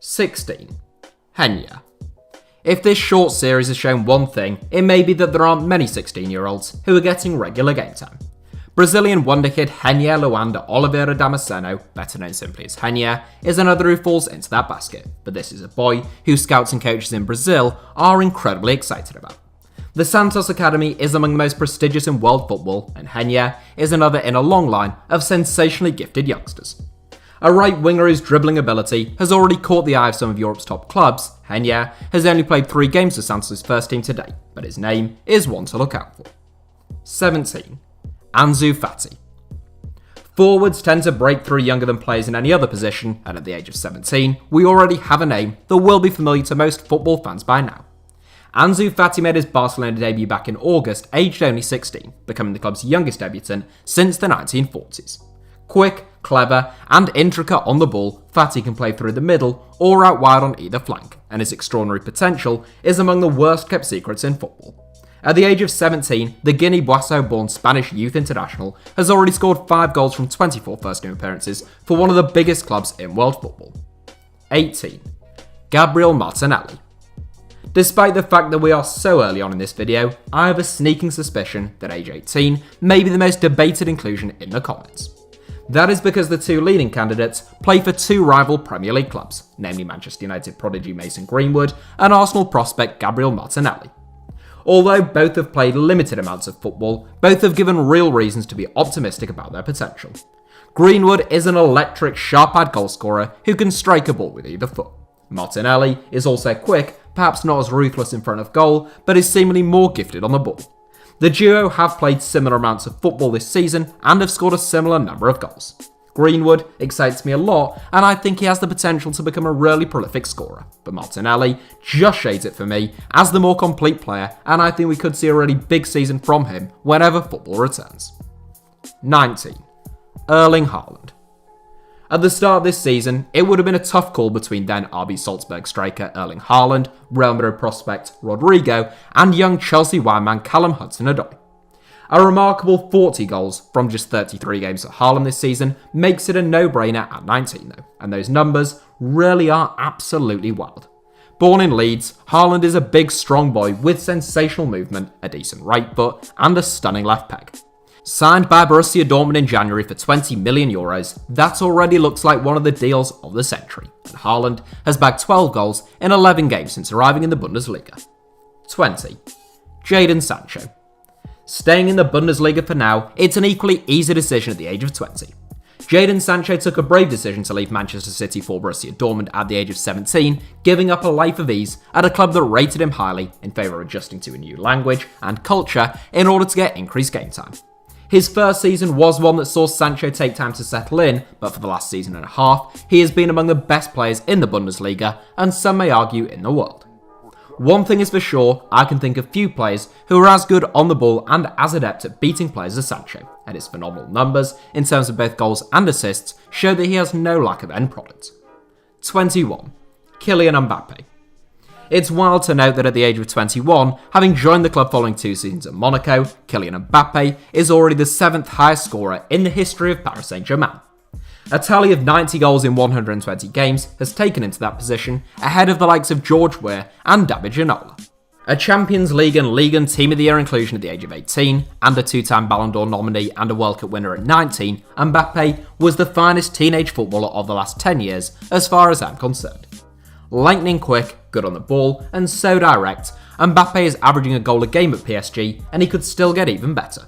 16. Henya. If this short series has shown one thing, it may be that there aren't many 16-year-olds who are getting regular game time. Brazilian wonderkid Henya Luanda Oliveira Damasceno, better known simply as Henya, is another who falls into that basket, but this is a boy who scouts and coaches in Brazil are incredibly excited about. The Santos Academy is among the most prestigious in world football, and Henya is another in a long line of sensationally gifted youngsters. A right winger whose dribbling ability has already caught the eye of some of Europe's top clubs, Henya has only played 3 games for Santos' first team to date, but his name is one to look out for. 17. Ansu Fati. Forwards tend to break through younger than players in any other position, and at the age of 17, we already have a name that will be familiar to most football fans by now. Ansu Fati made his Barcelona debut back in August, aged only 16, becoming the club's youngest debutant since the 1940s. Quick, clever, and intricate on the ball, Fati can play through the middle or out wide on either flank, and his extraordinary potential is among the worst kept secrets in football. At the age of 17, the Guinea-Bissau-born Spanish youth international has already scored 5 goals from 24 first-team appearances for one of the biggest clubs in world football. 18. Gabriel Martinelli. Despite the fact that we are so early on in this video, I have a sneaking suspicion that age 18 may be the most debated inclusion in the comments. That is because the 2 leading candidates play for 2 rival Premier League clubs, namely Manchester United prodigy Mason Greenwood and Arsenal prospect Gabriel Martinelli. Although both have played limited amounts of football, both have given real reasons to be optimistic about their potential. Greenwood is an electric, sharp-eyed goalscorer who can strike a ball with either foot. Martinelli is also quick, perhaps not as ruthless in front of goal, but is seemingly more gifted on the ball. The duo have played similar amounts of football this season and have scored a similar number of goals. Greenwood excites me a lot, and I think he has the potential to become a really prolific scorer, but Martinelli just shades it for me as the more complete player, and I think we could see a really big season from him whenever football returns. 19. Erling Haaland. At the start of this season, it would have been a tough call between then RB Salzburg striker Erling Haaland, Real Madrid prospect Rodrigo, and young Chelsea wireman Callum Hudson-Odoi. A remarkable 40 goals from just 33 games for Haaland this season makes it a no-brainer at 19 though, and those numbers really are absolutely wild. Born in Leeds, Haaland is a big strong boy with sensational movement, a decent right foot, and a stunning left peg. Signed by Borussia Dortmund in January for €20 million, that already looks like one of the deals of the century, and Haaland has bagged 12 goals in 11 games since arriving in the Bundesliga. 20. Jadon Sancho. Staying in the Bundesliga for now, it's an equally easy decision at the age of 20. Jadon Sancho took a brave decision to leave Manchester City for Borussia Dortmund at the age of 17, giving up a life of ease at a club that rated him highly in favour of adjusting to a new language and culture in order to get increased game time. His first season was one that saw Sancho take time to settle in, but for the last season and a half, he has been among the best players in the Bundesliga, and some may argue in the world. One thing is for sure, I can think of few players who are as good on the ball and as adept at beating players as Sancho, and his phenomenal numbers, in terms of both goals and assists, show that he has no lack of end product. 21. Kylian Mbappe. It's wild to note that at the age of 21, having joined the club following 2 seasons at Monaco, Kylian Mbappe is already the 7th highest scorer in the history of Paris Saint-Germain. A tally of 90 goals in 120 games has taken him to that position, ahead of the likes of George Weah and David Ginola. A Champions League and Ligue 1 Team of the Year inclusion at the age of 18, and a 2-time Ballon d'Or nominee and a World Cup winner at 19, Mbappe was the finest teenage footballer of the last 10 years, as far as I'm concerned. Lightning quick, good on the ball, and so direct, Mbappe is averaging a goal a game at PSG, and he could still get even better.